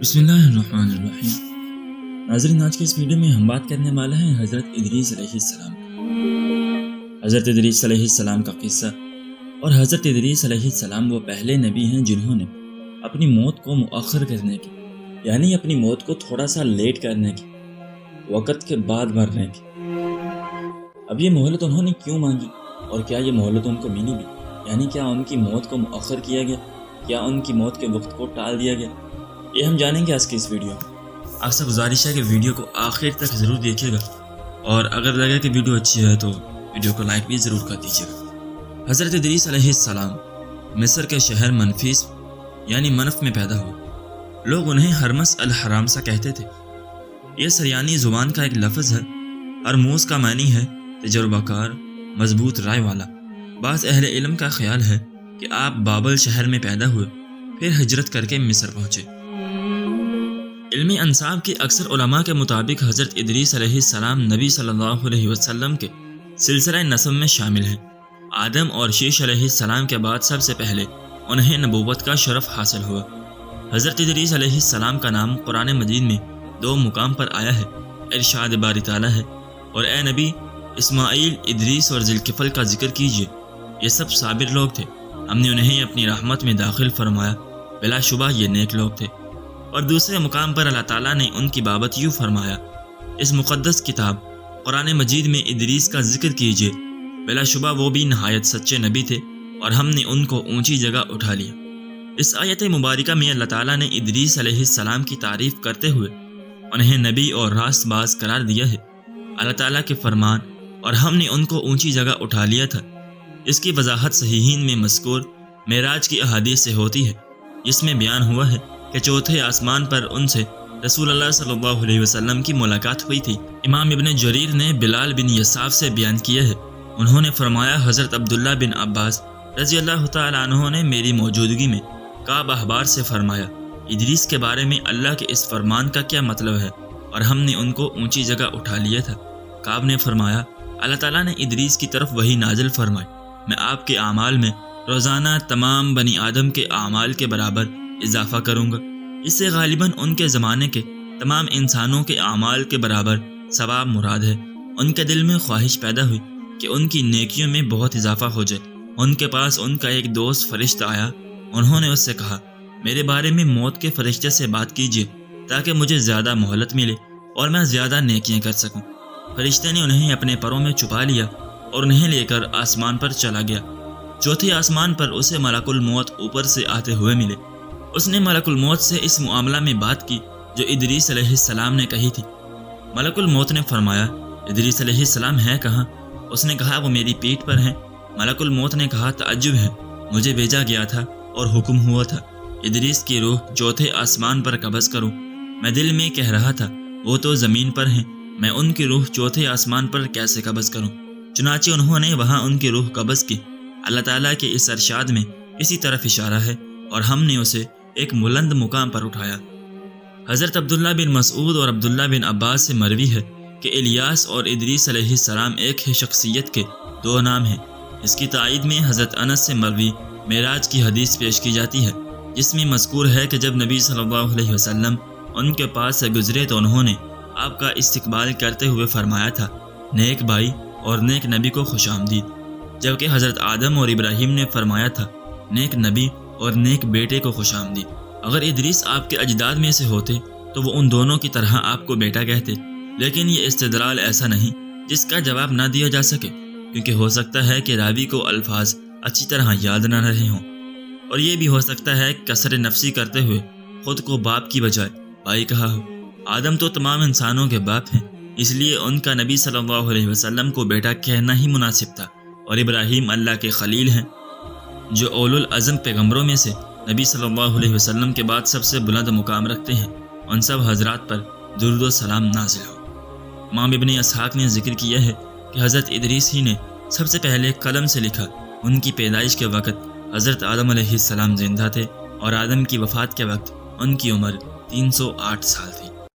بسم اللہ الرحمن الرحیم۔ ناظرین، آج کے اس ویڈیو میں ہم بات کرنے والے ہیں حضرت ادریس علیہ السلام کا۔ حضرت ادریس علیہ السلام کا قصہ۔ اور حضرت ادریس علیہ السلام وہ پہلے نبی ہیں جنہوں نے اپنی موت کو مؤخر کرنے کی، یعنی اپنی موت کو تھوڑا سا لیٹ کرنے کی، وقت کے بعد مرنے کی۔ اب یہ مہلت انہوں نے کیوں مانگی اور کیا یہ مہلت ان کو ملی بھی؟ یعنی کیا ان کی موت کو مؤخر کیا گیا؟ کیا ان کی موت کے وقت کو ٹال دیا گیا؟ یہ ہم جانیں گے آج کی اس ویڈیو میں۔ آپ سے گزارش ہے کہ ویڈیو کو آخر تک ضرور دیکھیے گا، اور اگر لگے کہ ویڈیو اچھی ہے تو ویڈیو کو لائک بھی ضرور کر دیجیے گا۔ حضرت ادریس علیہ السلام مصر کے شہر منفیس یعنی منف میں پیدا ہوئے۔ لوگ انہیں ہرمس الحرام سا کہتے تھے۔ یہ سریانی زبان کا ایک لفظ ہے۔ ہرموز کا معنی ہے تجربہ کار، مضبوط رائے والا۔ بعض اہل علم کا خیال ہے کہ آپ بابل شہر میں پیدا ہوئے، پھر ہجرت کر کے مصر پہنچے۔ علمی انساب کے اکثر علماء کے مطابق حضرت ادریس علیہ السلام نبی صلی اللہ علیہ وسلم کے سلسلہ نسب میں شامل ہیں۔ آدم اور شیش علیہ السلام کے بعد سب سے پہلے انہیں نبوت کا شرف حاصل ہوا۔ حضرت ادریس علیہ السلام کا نام قرآن مجید میں 2 مقام پر آیا ہے۔ ارشاد باری تعالیٰ ہے، اور اے نبی اسماعیل، ادریس اور ذوالکفل کا ذکر کیجیے، یہ سب صابر لوگ تھے، ہم نے انہیں اپنی رحمت میں داخل فرمایا، بلا شبہ یہ نیک لوگ تھے۔ اور دوسرے مقام پر اللہ تعالیٰ نے ان کی بابت یوں فرمایا، اس مقدس کتاب قرآن مجید میں ادریس کا ذکر کیجیے، بلا شبہ وہ بھی نہایت سچے نبی تھے، اور ہم نے ان کو اونچی جگہ اٹھا لیا۔ اس آیت مبارکہ میں اللہ تعالیٰ نے ادریس علیہ السلام کی تعریف کرتے ہوئے انہیں نبی اور راست باز قرار دیا ہے۔ اللہ تعالیٰ کے فرمان اور ہم نے ان کو اونچی جگہ اٹھا لیا تھا، اس کی وضاحت صحیحین میں مذکور معراج کی احادیث سے ہوتی ہے، جس میں بیان ہوا ہے کہ چوتھے آسمان پر ان سے رسول اللہ صلی اللہ علیہ وسلم کی ملاقات ہوئی تھی۔ امام ابن جریر نے بلال بن یساف سے بیان کیا ہے، انہوں نے فرمایا حضرت عبداللہ بن عباس رضی اللہ تعالیٰ عنہ نے میری موجودگی میں کعب احبار سے فرمایا، ادریس کے بارے میں اللہ کے اس فرمان کا کیا مطلب ہے، اور ہم نے ان کو اونچی جگہ اٹھا لیا تھا۔ کعب نے فرمایا، اللہ تعالیٰ نے ادریس کی طرف وحی نازل فرمائی، میں آپ کے اعمال میں روزانہ تمام بنی آدم کے اعمال کے برابر اضافہ کروں گا۔ اس سے غالباً ان کے زمانے کے تمام انسانوں کے اعمال کے برابر ثواب مراد ہے۔ ان کے دل میں خواہش پیدا ہوئی کہ ان کی نیکیوں میں بہت اضافہ ہو جائے۔ ان کے پاس ان کا ایک دوست فرشتہ آیا، انہوں نے اس سے کہا، میرے بارے میں موت کے فرشتے سے بات کیجیے تاکہ مجھے زیادہ مہلت ملے اور میں زیادہ نیکیاں کر سکوں۔ فرشتے نے انہیں اپنے پروں میں چھپا لیا اور انہیں لے کر آسمان پر چلا گیا۔ چوتھے آسمان پر اسے ملک الموت اوپر سے آتے ہوئے ملے۔ اس نے ملک الموت سے اس معاملہ میں بات کی جو ادریس علیہ السلام نے کہی تھی۔ ملک الموت نے فرمایا، ادریس علیہ السلام ہے کہاں؟ اس نے کہا، وہ میری پیٹھ پر ہیں۔ ملک الموت نے کہا، تعجب ہے، مجھے بھیجا گیا تھا اور حکم ہوا تھا ادریس کی روح چوتھے آسمان پر قبض کروں۔ میں دل میں کہہ رہا تھا وہ تو زمین پر ہیں، میں ان کی روح چوتھے آسمان پر کیسے قبض کروں؟ چنانچہ انہوں نے وہاں ان کی روح قبض کی۔ اللہ تعالیٰ کے اس ارشاد میں اسی طرف اشارہ ہے، اور ہم نے اسے ایک بلند مقام پر اٹھایا۔ حضرت عبداللہ بن مسعود اور عبداللہ بن عباس سے مروی ہے کہ الیاس اور ادریس علیہ السلام ایک ہی شخصیت کے 2 نام ہیں۔ اس کی تائید میں حضرت انس سے مروی معراج کی حدیث پیش کی جاتی ہے، جس میں مذکور ہے کہ جب نبی صلی اللہ علیہ وسلم ان کے پاس سے گزرے تو انہوں نے آپ کا استقبال کرتے ہوئے فرمایا تھا، نیک بھائی اور نیک نبی کو خوش آمدید، جبکہ حضرت آدم اور ابراہیم نے فرمایا تھا، نیک نبی اور نیک بیٹے کو خوش آمدید۔ اگر ادریس آپ کے اجداد میں سے ہوتے تو وہ ان دونوں کی طرح آپ کو بیٹا کہتے، لیکن یہ استدلال ایسا نہیں جس کا جواب نہ دیا جا سکے، کیونکہ ہو سکتا ہے کہ راوی کو الفاظ اچھی طرح یاد نہ رہے ہوں، اور یہ بھی ہو سکتا ہے کثر نفسی کرتے ہوئے خود کو باپ کی بجائے بھائی کہا ہو۔ آدم تو تمام انسانوں کے باپ ہیں، اس لیے ان کا نبی صلی اللہ علیہ وسلم کو بیٹا کہنا ہی مناسب تھا، اور ابراہیم اللہ کے خلیل ہیں جو اولو العزم پیغمبروں میں سے نبی صلی اللہ علیہ وسلم کے بعد سب سے بلند مقام رکھتے ہیں۔ ان سب حضرات پر درود و سلام نازل ہو۔ امام ابن اسحاق نے ذکر کیا ہے کہ حضرت ادریس ہی نے سب سے پہلے قلم سے لکھا۔ ان کی پیدائش کے وقت حضرت آدم علیہ السلام زندہ تھے، اور آدم کی وفات کے وقت ان کی عمر 308 سال تھی۔